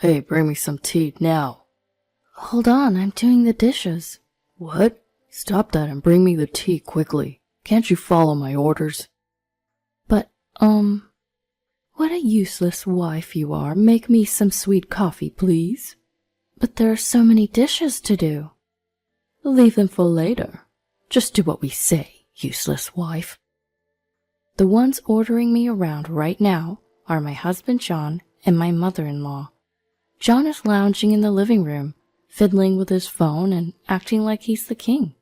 Hey, bring me some tea now. Hold on, I'm doing the dishes. What? Stop that and bring me the tea quickly. Can't you follow my orders? But, what a useless wife you are. Make me some sweet coffee, please. But there are so many dishes to do. Leave them for later. Just do what we say, useless wife. The ones ordering me around right now are my husband John and my mother-in-law. John is lounging in the living room, fiddling with his phone and acting like he's the king.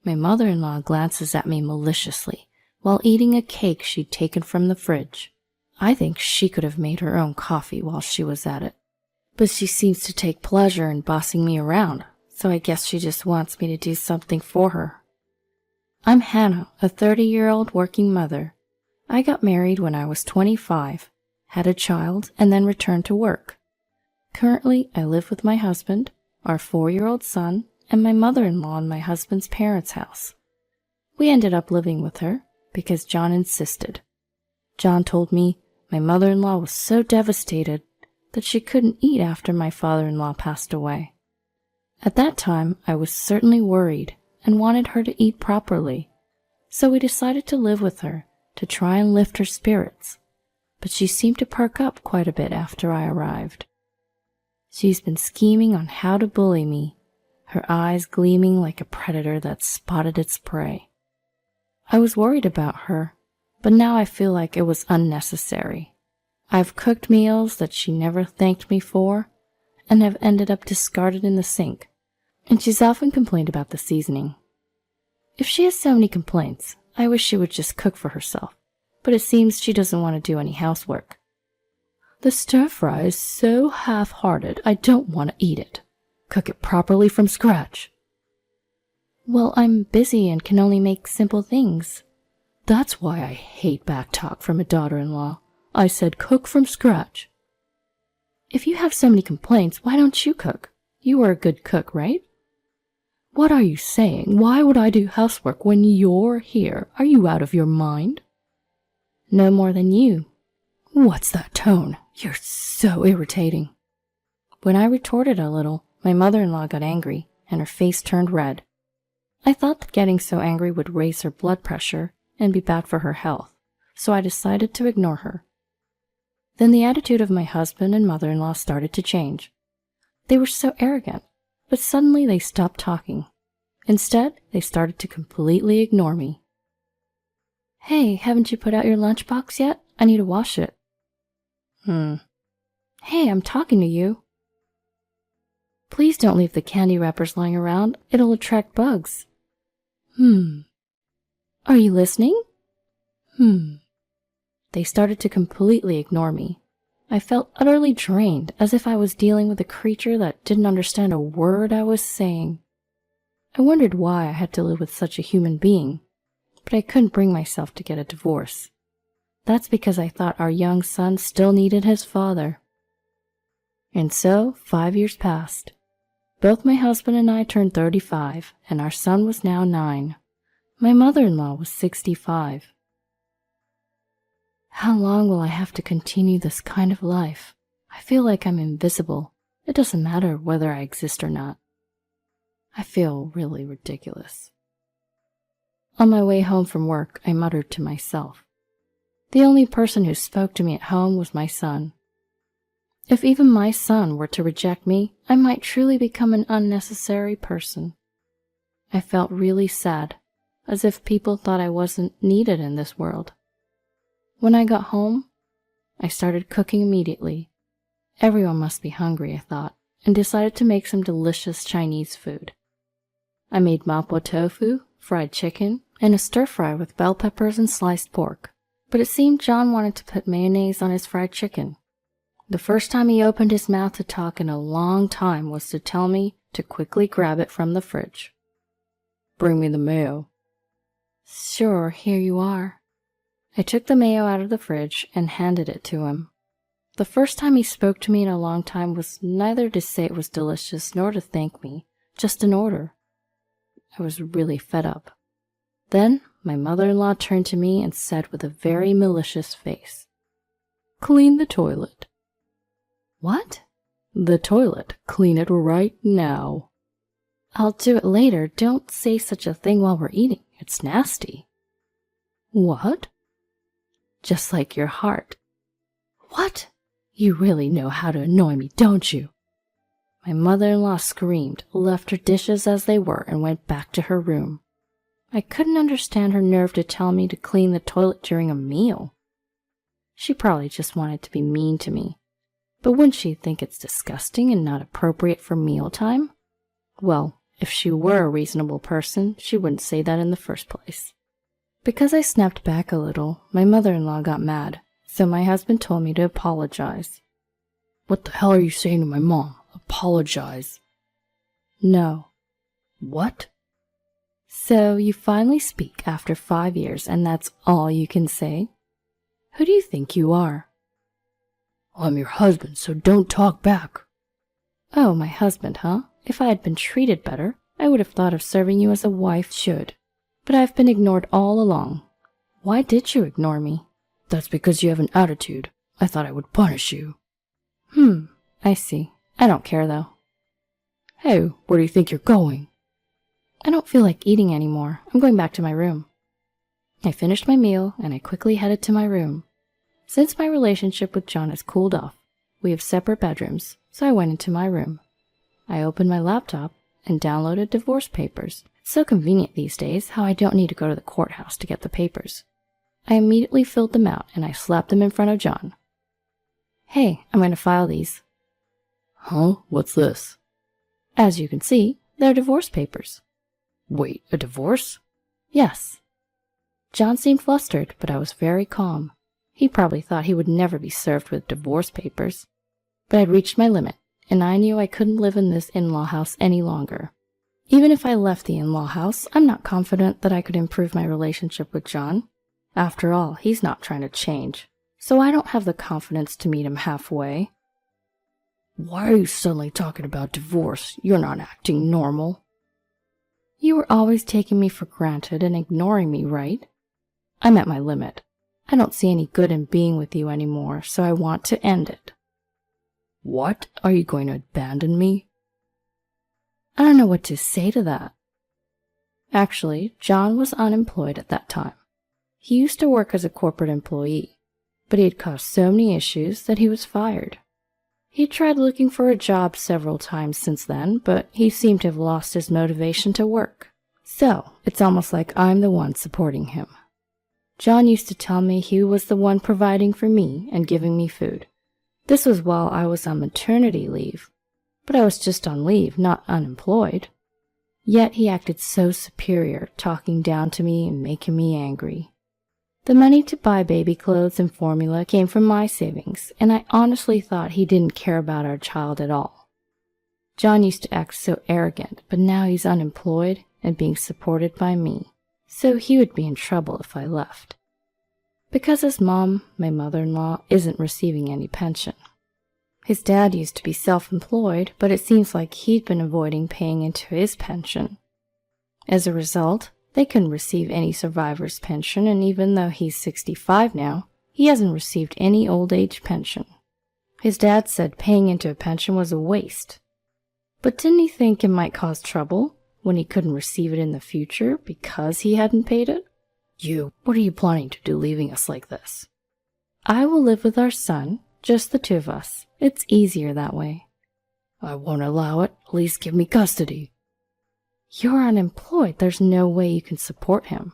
My mother-in-law glances at me maliciously while eating a cake she'd taken from the fridge. I think she could have made her own coffee while she was at it. But she seems to take pleasure in bossing me around, so I guess she just wants me to do something for her. I'm Hannah, a 30-year-old working mother. I got married when I was 25, had a child, and then returned to work. Currently, I live with my husband, our 4-year-old son, and my mother-in-law in my husband's parents' house. We ended up living with her because John insisted. John told me my mother-in-law was so devastated that she couldn't eat after my father-in-law passed away. At that time, I was certainly worried and wanted her to eat properly, so we decided to live with her to try and lift her spirits, but she seemed to perk up quite a bit after I arrived. She's been scheming on how to bully me, her eyes gleaming like a predator that's spotted its prey. I was worried about her, but now I feel like it was unnecessary. I've cooked meals that she never thanked me for and have ended up discarded in the sink, and she's often complained about the seasoning. If she has so many complaints, I wish she would just cook for herself, but it seems she doesn't want to do any housework. The stir-fry is so half-hearted, I don't want to eat it. Cook it properly from scratch. Well, I'm busy and can only make simple things. That's why I hate back talk from a daughter-in-law. I said cook from scratch. If you have so many complaints, why don't you cook? You are a good cook, right? What are you saying? Why would I do housework when you're here? Are you out of your mind? No more than you. What's that tone? You're so irritating. When I retorted a little, my mother-in-law got angry, and her face turned red. I thought that getting so angry would raise her blood pressure and be bad for her health, so I decided to ignore her. Then the attitude of my husband and mother-in-law started to change. They were so arrogant, but suddenly they stopped talking. Instead, they started to completely ignore me. Hey, haven't you put out your lunchbox yet? I need to wash it. Hey, I'm talking to you. Please don't leave the candy wrappers lying around. It'll attract bugs. Are you listening? They started to completely ignore me. I felt utterly drained, as if I was dealing with a creature that didn't understand a word I was saying. I wondered why I had to live with such a human being, but I couldn't bring myself to get a divorce. That's because I thought our young son still needed his father. And so, 5 years passed. Both my husband and I turned 35, and our son was now 9. My mother-in-law was 65. How long will I have to continue this kind of life? I feel like I'm invisible. It doesn't matter whether I exist or not. I feel really ridiculous. On my way home from work, I muttered to myself. The only person who spoke to me at home was my son. If even my son were to reject me, I might truly become an unnecessary person. I felt really sad, as if people thought I wasn't needed in this world. When I got home, I started cooking immediately. Everyone must be hungry, I thought, and decided to make some delicious Chinese food. I made mapo tofu, fried chicken, and a stir-fry with bell peppers and sliced pork. But it seemed John wanted to put mayonnaise on his fried chicken. The first time he opened his mouth to talk in a long time was to tell me to quickly grab it from the fridge. Bring me the mayo. Sure, here you are. I took the mayo out of the fridge and handed it to him. The first time he spoke to me in a long time was neither to say it was delicious nor to thank me, just an order. I was really fed up. Then my mother-in-law turned to me and said with a very malicious face, "Clean the toilet." What? The toilet. Clean it right now. I'll do it later. Don't say such a thing while we're eating. It's nasty. What? Just like your heart. What? You really know how to annoy me, don't you? My mother-in-law screamed, left her dishes as they were, and went back to her room. I couldn't understand her nerve to tell me to clean the toilet during a meal. She probably just wanted to be mean to me. But wouldn't she think it's disgusting and not appropriate for mealtime? Well, if she were a reasonable person, she wouldn't say that in the first place. Because I snapped back a little, my mother-in-law got mad, so my husband told me to apologize. What the hell are you saying to my mom? Apologize. No. What? So you finally speak after 5 years, and that's all you can say? Who do you think you are? I'm your husband, so don't talk back. Oh, my husband, huh? If I had been treated better, I would have thought of serving you as a wife should. But I've been ignored all along. Why did you ignore me? That's because you have an attitude. I thought I would punish you. I see. I don't care, though. Hey, where do you think you're going? I don't feel like eating anymore. I'm going back to my room. I finished my meal, and I quickly headed to my room. Since my relationship with John has cooled off, we have separate bedrooms, so I went into my room. I opened my laptop and downloaded divorce papers. It's so convenient these days how I don't need to go to the courthouse to get the papers. I immediately filled them out, and I slapped them in front of John. Hey, I'm going to file these. Huh? What's this? As you can see, they're divorce papers. Wait, a divorce? Yes. John seemed flustered, but I was very calm. He probably thought he would never be served with divorce papers. But I'd reached my limit, and I knew I couldn't live in this in-law house any longer. Even if I left the in-law house, I'm not confident that I could improve my relationship with John. After all, he's not trying to change, so I don't have the confidence to meet him halfway. Why are you suddenly talking about divorce? You're not acting normal. You were always taking me for granted and ignoring me, right? I'm at my limit. I don't see any good in being with you anymore, so I want to end it. What? Are you going to abandon me? I don't know what to say to that. Actually, John was unemployed at that time. He used to work as a corporate employee, but he had caused so many issues that he was fired. He tried looking for a job several times since then, but he seemed to have lost his motivation to work. So, it's almost like I'm the one supporting him. John used to tell me he was the one providing for me and giving me food. This was while I was on maternity leave, but I was just on leave, not unemployed. Yet he acted so superior, talking down to me and making me angry. The money to buy baby clothes and formula came from my savings, and I honestly thought he didn't care about our child at all. John used to act so arrogant, but now he's unemployed and being supported by me, so he would be in trouble if I left. Because his mom, my mother-in-law, isn't receiving any pension. His dad used to be self-employed, but it seems like he'd been avoiding paying into his pension. As a result, they couldn't receive any survivor's pension, and even though he's 65 now, he hasn't received any old age pension. His dad said paying into a pension was a waste. But didn't he think it might cause trouble when he couldn't receive it in the future because he hadn't paid it? What are you planning to do leaving us like this? I will live with our son, just the two of us. It's easier that way. I won't allow it. At least give me custody. You're unemployed. There's no way you can support him.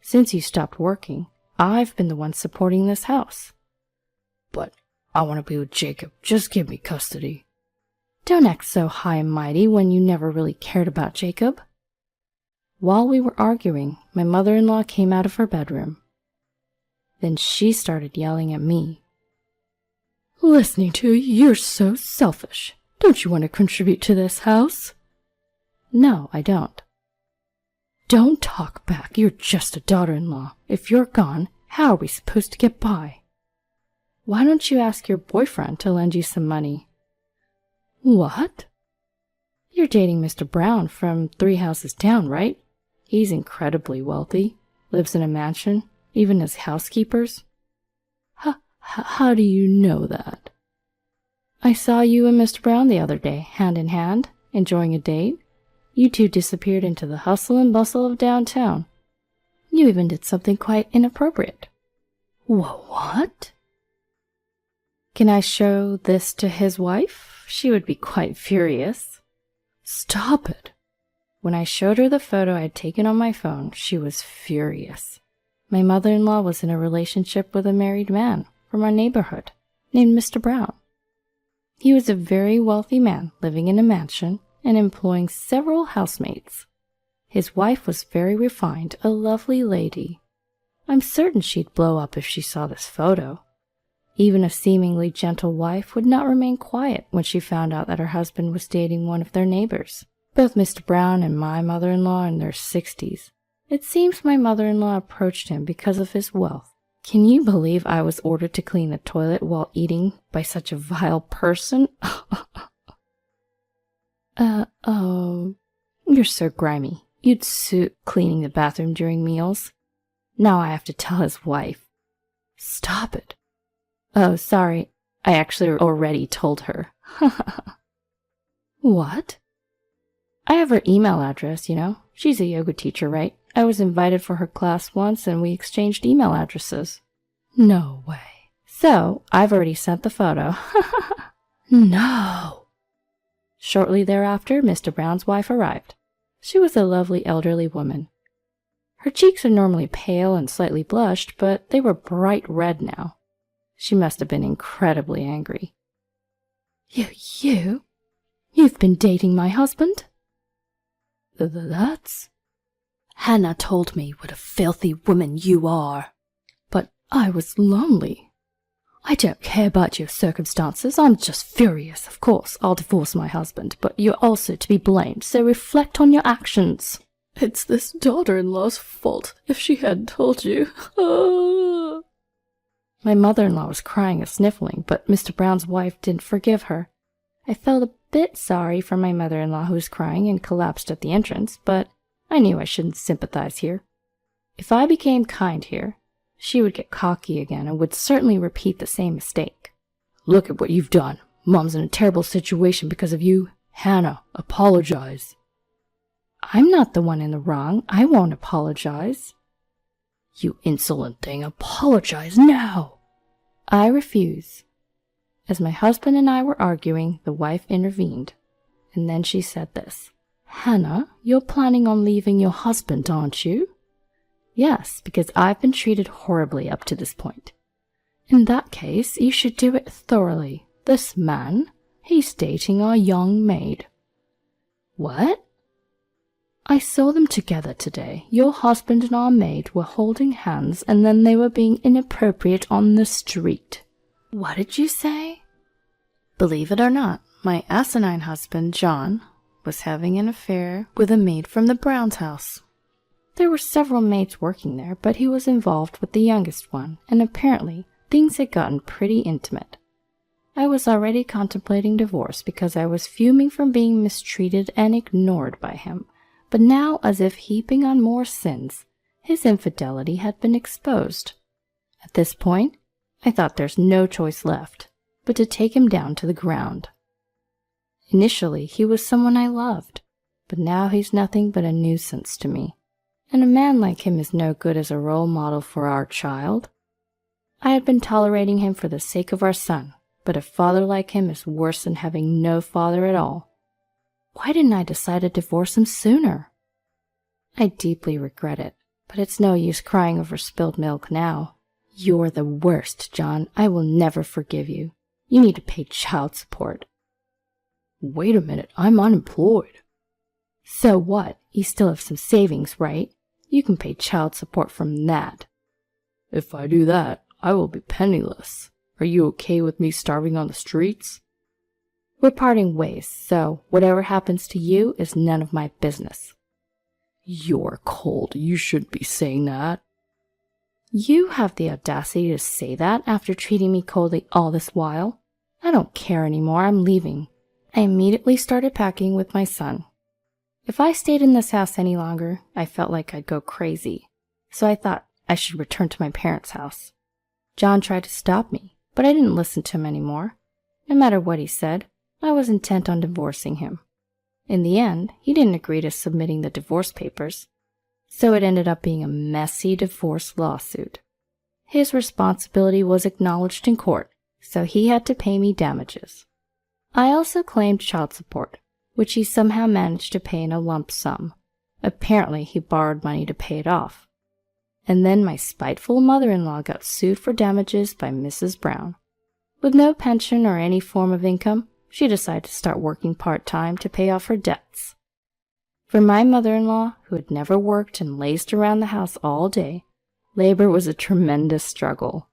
Since you stopped working, I've been the one supporting this house. But I want to be with Jacob. Just give me custody. Don't act so high and mighty when you never really cared about Jacob. While we were arguing, my mother-in-law came out of her bedroom. Then she started yelling at me. Listening to you, you're so selfish. Don't you want to contribute to this house? No, I don't. Don't talk back. You're just a daughter-in-law. If you're gone, how are we supposed to get by? Why don't you ask your boyfriend to lend you some money? What? You're dating Mr. Brown from 3 houses down, right? He's incredibly wealthy, lives in a mansion, even has housekeepers. How do you know that? I saw you and Mr. Brown the other day, hand in hand, enjoying a date. You two disappeared into the hustle and bustle of downtown. You even did something quite inappropriate. What? Can I show this to his wife? She would be quite furious. Stop it. When I showed her the photo I had taken on my phone, she was furious. My mother-in-law was in a relationship with a married man from our neighborhood named Mr. Brown. He was a very wealthy man living in a mansion and employing several housemates. His wife was very refined, a lovely lady. I'm certain she'd blow up if she saw this photo. Even a seemingly gentle wife would not remain quiet when she found out that her husband was dating one of their neighbors. Both Mr. Brown and my mother-in-law are in their 60s. It seems my mother-in-law approached him because of his wealth. Can you believe I was ordered to clean the toilet while eating by such a vile person? Oh, you're so grimy. You'd suit cleaning the bathroom during meals. Now I have to tell his wife. Stop it. Oh, sorry. I actually already told her. What? I have her email address, you know. She's a yoga teacher, right? I was invited for her class once and we exchanged email addresses. No way. So, I've already sent the photo. No. Shortly thereafter, Mr. Brown's wife arrived. She was a lovely elderly woman. Her cheeks are normally pale and slightly blushed, but they were bright red now. She must have been incredibly angry. You've been dating my husband? That's... Hannah told me what a filthy woman you are. But I was lonely. I don't care about your circumstances. I'm just furious. Of course, I'll divorce my husband, but you're also to be blamed, so reflect on your actions. It's this daughter-in-law's fault if she hadn't told you. My mother-in-law was crying and sniffling, but Mr. Brown's wife didn't forgive her. I felt a bit sorry for my mother-in-law who was crying and collapsed at the entrance, but I knew I shouldn't sympathize here. If I became kind here, she would get cocky again and would certainly repeat the same mistake. Look at what you've done. Mom's in a terrible situation because of you. Hannah, apologize. I'm not the one in the wrong. I won't apologize. You insolent thing, apologize now. I refuse. As my husband and I were arguing, the wife intervened, and then she said this. Hannah, you're planning on leaving your husband, aren't you? Yes, because I've been treated horribly up to this point. In that case, you should do it thoroughly. This man, he's dating our young maid. What? I saw them together today. Your husband and our maid were holding hands, and then they were being inappropriate on the street. What did you say? Believe it or not, my asinine husband, John, was having an affair with a maid from the Brown's house. There were several maids working there, but he was involved with the youngest one, and apparently things had gotten pretty intimate. I was already contemplating divorce because I was fuming from being mistreated and ignored by him, but now, as if heaping on more sins, his infidelity had been exposed. At this point, I thought there's no choice left but to take him down to the ground. Initially, he was someone I loved, but now he's nothing but a nuisance to me. And a man like him is no good as a role model for our child. I had been tolerating him for the sake of our son, but a father like him is worse than having no father at all. Why didn't I decide to divorce him sooner? I deeply regret it, but it's no use crying over spilled milk now. You're the worst, John. I will never forgive you. You need to pay child support. Wait a minute, I'm unemployed. So what? You still have some savings, right? You can pay child support from that. If I do that, I will be penniless. Are you okay with me starving on the streets? We're parting ways, so whatever happens to you is none of my business. You're cold. You shouldn't be saying that. You have the audacity to say that after treating me coldly all this while? I don't care anymore. I'm leaving. I immediately started packing with my son. If I stayed in this house any longer, I felt like I'd go crazy. So I thought I should return to my parents' house. John tried to stop me, but I didn't listen to him anymore. No matter what he said, I was intent on divorcing him. In the end, he didn't agree to submitting the divorce papers, so it ended up being a messy divorce lawsuit. His responsibility was acknowledged in court, so he had to pay me damages. I also claimed child support, which he somehow managed to pay in a lump sum. Apparently, he borrowed money to pay it off. And then my spiteful mother-in-law got sued for damages by Mrs. Brown. With no pension or any form of income, she decided to start working part-time to pay off her debts. For my mother-in-law, who had never worked and lazed around the house all day, labor was a tremendous struggle.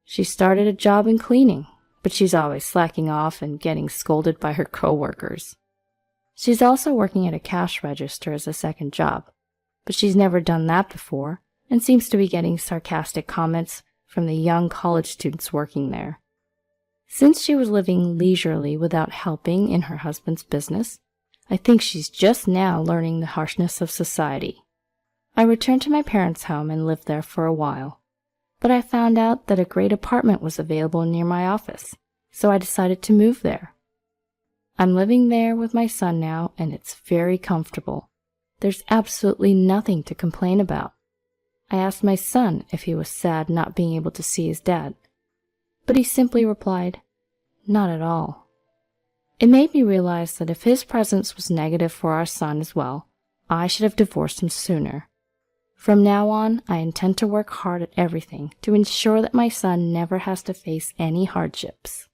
She started a job in cleaning, but she's always slacking off and getting scolded by her co-workers. She's also working at a cash register as a second job, but she's never done that before and seems to be getting sarcastic comments from the young college students working there. Since she was living leisurely without helping in her husband's business, I think she's just now learning the harshness of society. I returned to my parents' home and lived there for a while, but I found out that a great apartment was available near my office, so I decided to move there. I'm living there with my son now, and it's very comfortable. There's absolutely nothing to complain about. I asked my son if he was sad not being able to see his dad, but he simply replied, "Not at all." It made me realize that if his presence was negative for our son as well, I should have divorced him sooner. From now on, I intend to work hard at everything to ensure that my son never has to face any hardships.